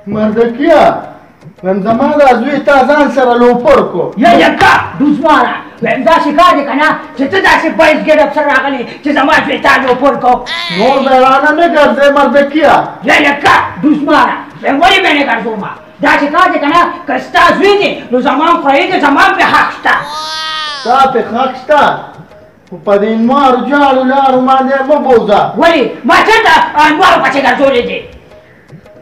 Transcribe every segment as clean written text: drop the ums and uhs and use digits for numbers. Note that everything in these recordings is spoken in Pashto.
مردکیا ویم زما دا زوی تا ځان سره لوپر کو یکا دوزماره ویم داسې کار دی که نه چې ته داسې بیس ګډپ سره راغلی چې زما زوی تا لوپر کو نور مېړانه نه ګرځې مردکیا یکا دوزماره ویم ولې مې نه ګرځومه داسې کار دی که نه که ستا زوی دی نو زما خوښي دی زما پې حق شته ستا پې حق شته خو په دې انوارو جاړو لارو باندې مه بوځه ولې ما چېرته انوارو پسې ګرځولی دی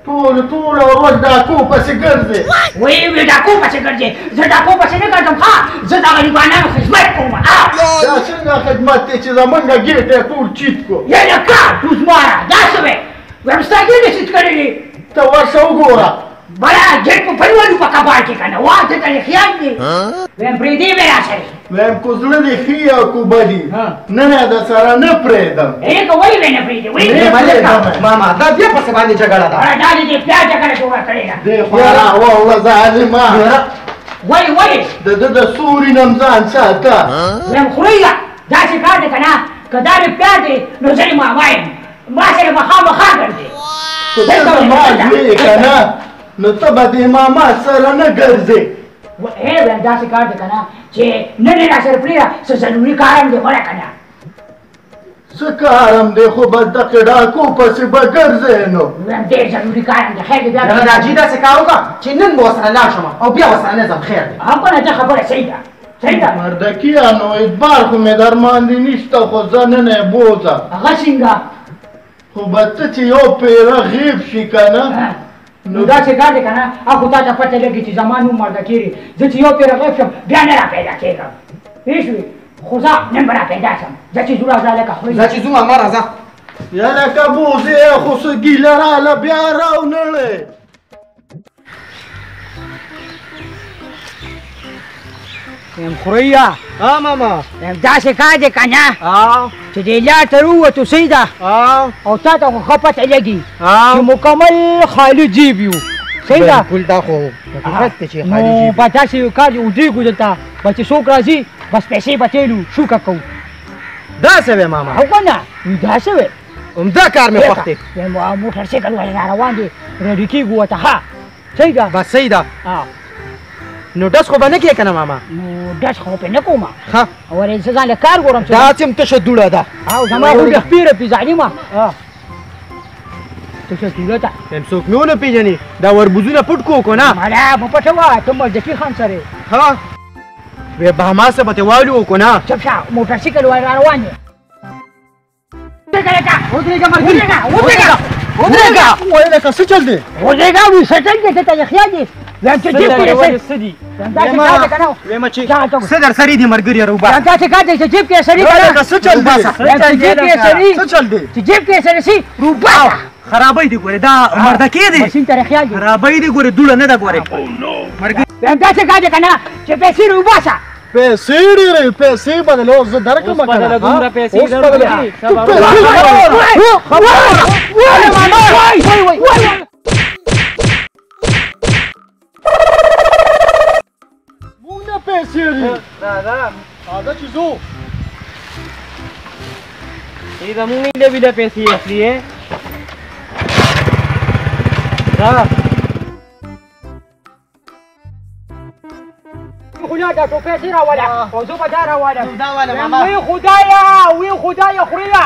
ټوله ورځ ډاکو پسې ګرځې وی ډاکو پسې ګرځې زه ډاکو پسې نه ګرځم ښه زه د غریبانو خدمت کوم دا څنګه خدمت دی چې زمونږ ګېټ یې ټول چیت کو یلکه دوزماره دا څه وی ویم ستا ګېټ یې چیت کړی دی ته ورشه وګوره بله ګېټ په پلولو په کباړ کې که نه وا ته ته خیال دی ویم پرېږدې مې راسره ویم کو زړه دې ښي او کو بدي نه نه د سره نه پرېږدم که ولې مې نه پرېږدې ماما دا بیا پسې باندې جګړه ده دا دې دې بیا جګړه جوړه کړې ده دې خوا راوړه ظالمه ولې د ده د سوري نه م ځان ساته ویم خورېږه داسې کار دی که نه که دا دې پلار دی نو زه یې ماما یم ما سره مخامخا ګرځې که ته زما زوی که نه نو ته به دې ماما سره نه ګرځې ویم داسې کار دی که نه چې نن یې راسره پرېږده څه ضروري کار هم دی غوره که نه څه کار هم دی خو بس دقې ډاکو پسې به ګرځې نو ویم ډېر ضروري کار هم دی خیر دی بیا راجي داسې کار وکړه چې نن به ورسره لاړ شم او بیا ورسره نه ځم خیر دی هم که نه ته خبره صحیح ده صحیح ده مردکیا نو اعتبار خو مې در باندې نشته خو زه نن یې بوځه هغه څنګه خو به ته چې یو پیره غیب شي که نه نو داسې کار دی که نه خو تا ته پته لګي چې زما نوم مردکي دی زه چې یو پیره غیب شم بیا نه را پیدا کېږم پوه شوې خو زه نن به را پیدا شم زه چې ځو راځه لکه خورې زه چې ځو ماما راځه یا لکه بوځې خو څه ګیله راله بیا راونړې یم خوریا ماما یم داسې کار دی که نه چې دې لار ته ووتو صحیح ده او تا ته خو ښه پته لګي چې مکمل خالي جیب یو صحیح ده بالکل دا خو حقیقت دی چې خالي نو جیب په داسې کار ودرېږو دلته به چې څوک راځي بس پیسې به تېلو شوکه کوو داسې وی ماما او که نه داسې وی همدا کار مې خوښ دی موټر سایکل ولې را روان دی ریډي کېږو ورته ښه صحیح ده بس صحیح ده نو ډس خو به نه کېږي که نه ماما نو ډس خو پرې نه کومه ښه ولې زه ځان له کار ګورم دا چې هم تشه دوړه ده او زما خو د خپېره پې ظالمه تشه دوړه ده یم څوک مې ونه پېژني دا وربوزونه پټ کړو که نه ملا په پټه وه ته مردکي خان سره ښه وی بهما څه به ترې والو که نه چپ شه موټر سایکل را روان دی ودرېږه ملګري ودرېږه وایي لکه څه چل دی ودرېږه وي سټل دی ته ته خیال دی ویم چې جیب کې څه دي داسې کار دی که نه ویمه چې څه در سري دي ملګري روبا داسې کار دی چې جیب کې سړي که نه څه چل دی جیب کې سړي څه چل دی چې جیب کې سړي سي روبا خرابۍ دي ګورې دا مردکې دی ماشین ته خیال دی خرابۍ دي ګورې دوړه نه ده ګورې ویم داسې کار دی که نه چې پیسې روباسه پیسې ډېرې پیسې بدلې اوس زه درکړم که نه دومره پیسې مونږ نه پیسې دي راځه چې ځو ای زمونږ نه دي بېله پیسې اخلي یې خدا دا ټوپۍ دې راوله او زه به دا راولم دا واله ماما وی خدایا خوریا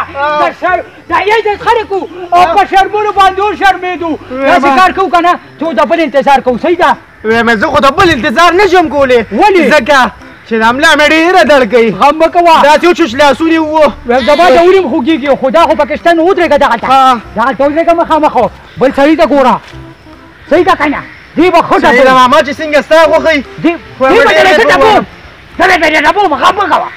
دا یې د خلکو او په شرمونو باندې شرمېدو داسې کار کوو که نه څو د بل انتظار کوو صحیح ده ویمه زه خو د بل انتظار نه شم کولی ولې ځکه چې د املا مې ډېره درد کوي غم مه کوه دا چې وچوچ لاسونې وو زما د وړي م خوږېږي خو دا خو پاکستان ودرېږه دغلته دغلته ودرېږه مخامخ بل سړي ته ګوره صحیح ده که نه دی به خوټه صحیح ده ماما چې څنګه ستا خوښوي دی به درې څه ټپوم زه به درې ټپوم غم مه کوه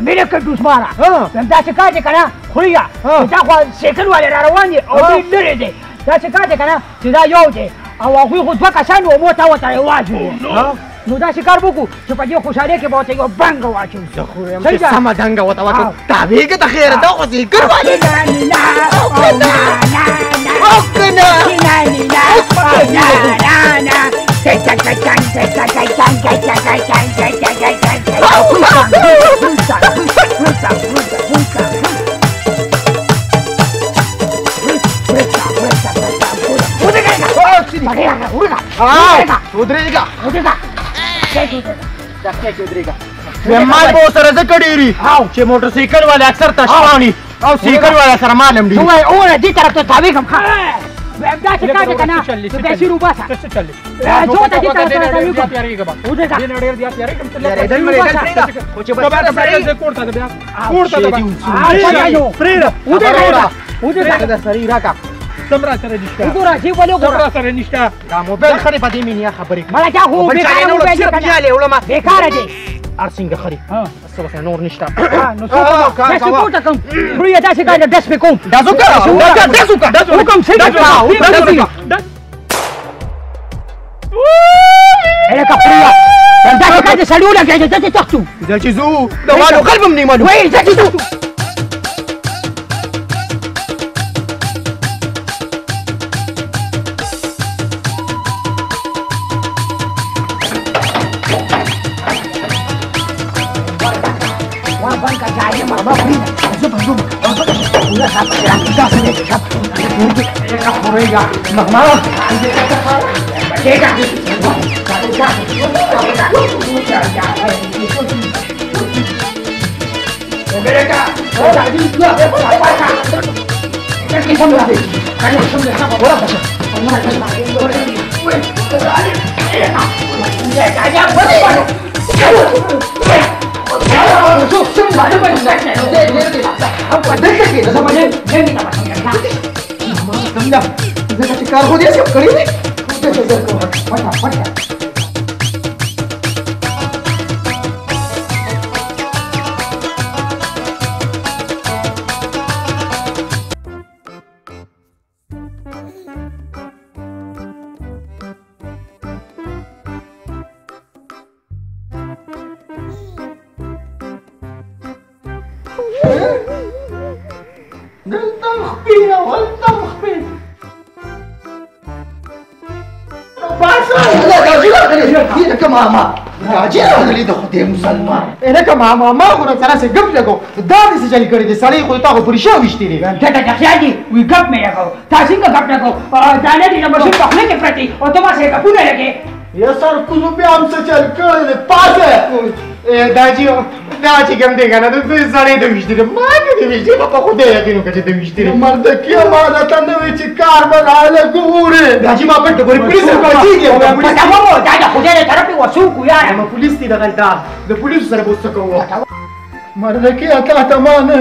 مینه کړ دوسماره داسې کار دی که نه خوریا دا خو سایکل والې را روان دي او دوی لرې دی داسې کار دی که نه چې دا یو دی او هغوی خو دوه کسان وو مو ته ورته رواج وو نو داسې کار وکړو چې په دې خوشحالۍ کې به ورته یو بنګ واچوو زه خو یم چې سمه دنګه ورته وکړم تابعې ته خیره ده خو ذکر والې ما به سره زه کډېري چې موټر سایکل والے اکثر تشواني او سایکل والے سره مالم دی وای اوره دې طرف ته تاوی کوم دا چې کار دی کنه ته پیسې روباسه څه چلې جو ته دې طرف ته تاوی کوم وځه دې نړۍ دې یاري کوم څه یاره دل مې دل پریدا خو چې دا به پریدا کوړه ته بیا کوړه ته آ پریدا وځه دا سړی راکا سمرا سره نشته وګوره چې ولې وګوره سمرا سره نشته دا موبایل خري په دې مینیا خبرې مړه چا هو بل چا نه ولا صرف نیاله علماء بیکاره دی ارسنګ خري څه نور نشته نو څه داسې کوټه کوم بړیا داسې کار داس په کوم داسو کا حکم څه دی الکه بړیا داسې کار دې سړیو لګي ته تاسو دل چې زو دا والو قلبم نه مالو وای ځکه ته کار خو دې څه کړی دی دلته مخبي ولته مخبي لکه ماما راځي راغلی د خدای مسلمان لکه ماما ما خو سره څه ګپ لګو دا دې څه چلی کړی دی سړی خو تا خو پرې شو وشتې دی ټټه ټخیاجي وی ګپ مې لګاو تاسو څنګه ګپ لګاو دا نه دي نو څه په خله کې پرتی او ته ما څه ګپونه لګي یا سر کوزو بیا هم څه چل کړی دی پاسه دا چې کوم دی کنه د دې سړی د وشتې دی ما دې وشتې په خدای یقین وکړه چې د وشتې دی مرد کیا ماده ته نوې چې کار بناله ګورې راځي ما پټ ګورې پولیس سره کیږي پټه مو دا د خدای له طرفه وسو کو یار ما پولیس دې دغلطه د پولیس سره بوڅ کوو مرد کیا تا ته ما نه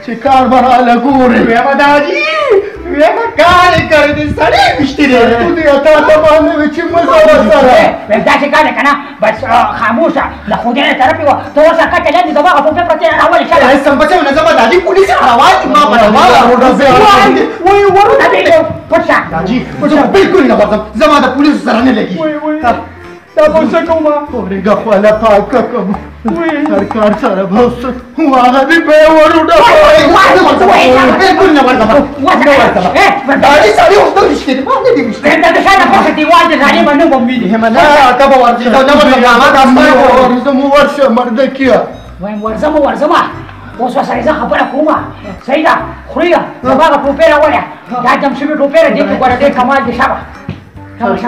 چې کار بناله ګورې ویما داجی ویما کار کړی دی سړی وشتې دی تو دې تا ته ما نه چې مزه وسره دا چې کار کنه بس خاموشه له خدای له طرفه و ته ورسره کټه لندې دغه په په پرته راولې شاله ay سم بچو نه زما داجی پولیس روان دي ما په وای ورته دې پټه داجی بالکل نه ورته زما د پولیس سره نه لګي دا به څه کومه اورېږه خواله پاکه کوم سرکار سره به اوس هغه دې به یې وروډه بالکل نه ورته داجی سړی اوس د وشتې دی ما نه دی وشتې دا د شاته په دیوال ته ځانې باندې بمبي نه ته به ورځي دا نه ورته ما دا ورځم ورشه مرده کیا وایم ورځم اوس وسره زه خبره کومه صحیح ده خوریا زما ټوپېره وله دا دم شوي ټوپېره دې کې ګوره دې کمال دې شابه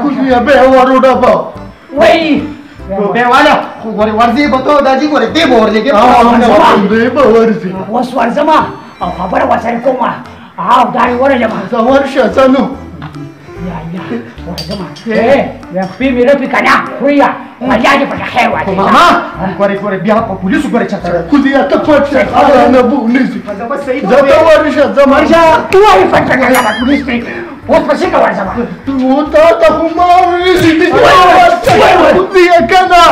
کوزو به یې وروډه به وای به والا خو ورځي به ته داجی ګوره دې به ورلګي دې به ورځي اوس ورځم او خبره وسره کومه او دا یې ورلم زه ورشه څه نو یا ورځم یا خپې مې رپي کنه خوریا ماجا دې پټه خیر واچي ماما ګوره بیا په پولیسو ګوره چاته کوزیا ته پټ شه هغه نه بونیږي زه ته ورشه زه مرشه وای پټه نه پولیس ته اوس پسې کا ورځم تو تا ته خو ما ویلي دي کوزیا کنه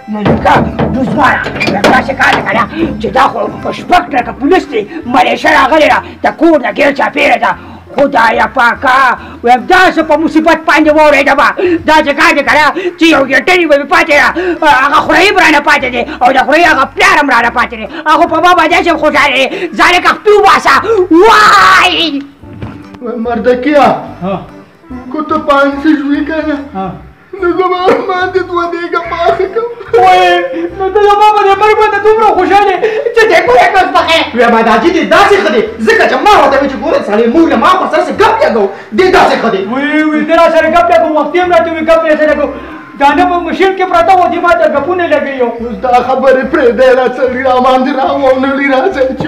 نو لکه دوزمانه ویم داسې کار دی که نه چې دا خو شپږ ټرکه پولیس دی ملیشه راغلې ده د کور د ګیر چاپېره ده خدایه پاکه ویم داسې په مصیبت باندې واورېدمه داسې کار دی که نه چې یو ګیټري به مې پاتې ده هغه خورۍ هم رانه پاتې دی او د خورۍ هغه پلار هم رانه پاتې دی هغه په ما باندې داسې خوشحاله دی ځان یې کښتي وباسه وای مردکیه کو ته پانسي شوې که نه نو زما باندې دوه دیګه پاخه کوم وای نو ته زما باندې مرګ باندې دومره خوشحاله چې دی ګورې کس پخې ویم داجي دې داسې ښه دی ځکه چې ما ورته وایي چې ګوره سړی موږ له ما پر سره څه ګپ لګوو دې داسې ښه دی وی زه را سره ګپ لګوم وختي هم راته وي ګپ یې سره لګوم دا نه په مشین کې پراته و دې ما ته ګپونه لګوي اوس دا خبرې پرېږدی را سړي را باندې راونړي راځئ چې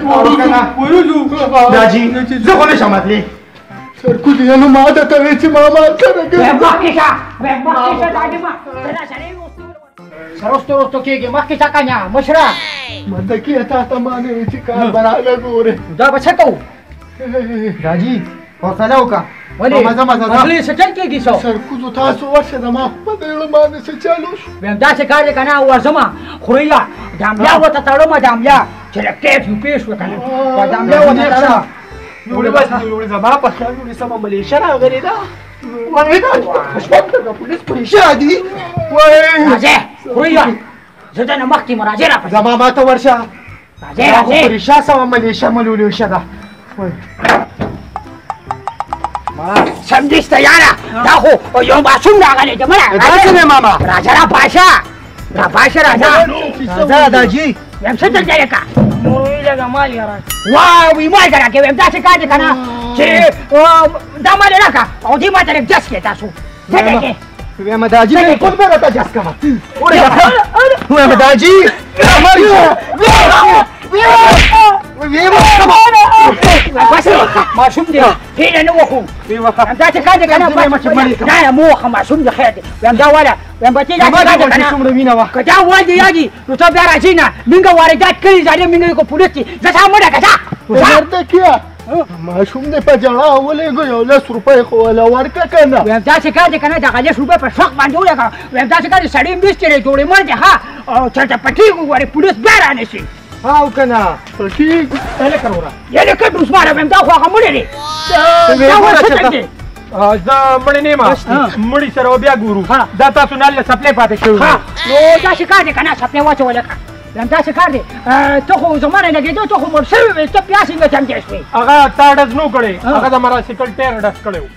وروځو داجي زه خو نشم تللی سرکولیانو ما درته وایي چې ما ما سره ګرځي مخکې شه مخکې شه ظالمه زه را سره رستو رستو کېږي مخکې شه کنه مشره مردکیه تا ته ما نه وایي چې کار براله ګورې دا به څه کوو داجي حوصله وکړه ولې اصلي څه چل کېږي څو سرکوزو تاسو ورشه زما په زړه باندې څه چالو شو ویم داسې کار دی که نه ورځمه خوریا د املا ورته تړمه د املا چې لږ ټیپ یو پېښ وه که نه د املا ورته تړمه وړي بس وړي زما په خیال وړي سمه ملیشه راغلې ده وایي دا شپږ ټکه پولیس پریشان دي وایي راځه خوریا زه دنه مخکې مراجع راپسې زما ما ته ورشه راځه راځه پریشان سمه ملیشه ملولیشه ده سمدسته یاره دا خو یو معصوم راغلی دی مړه داسې دی ماما راځه را پاشه را پاشه راځه راځه داجي ویم څه دلته دی که وای مال در راکې ویم داسې کار دی که نه چې دا مال یې راکړه او دې ما ته لږ جس کړې تاسو څه دی کې ویم داجي بالکل به راته جس کوه ویم داجي معصوم دی هیله نه وخو همداسې کار دی که نه نه مو وخه معصوم دی خیر دی ویم دا واله ویم بچې داسې کار دی که نه که دا وال دی یادي نو ته بیا راځې نه مونږ واردات کړي ظالم مونږ کو پولیس دي زه تا مړه که مردکیه ماشوم دې په ژړا ولېږه یو 10 روپۍ خو وله ورکړه که نه ویم داسې کار دی که نه دغه 10 روپۍ په شوق باندې ولګوه ویم داسې کار دی سړی میستې دی جوړې مړ دی ښه او چېرته پټېږو ګورې پولیس بیا رانه شي او که نه پټېږو هله کړه وره یعنې کټ عثمانه ویم دا خو هغه مړی دی دا ور څه چل دی زه مړی نه یم مړي سره بیا ګورو دا تاسو نه له سپلې پاتې شوي نو داسې کار دی که نه سپلې واچوله که ویم داسې کار دی ته خو زما نه لګېدو ته خو مړ شوی وې ته بیا څنګه چمچې شوې هغه تا ډز نو کړی هغه د مراسیکل ټیر ډز کړی و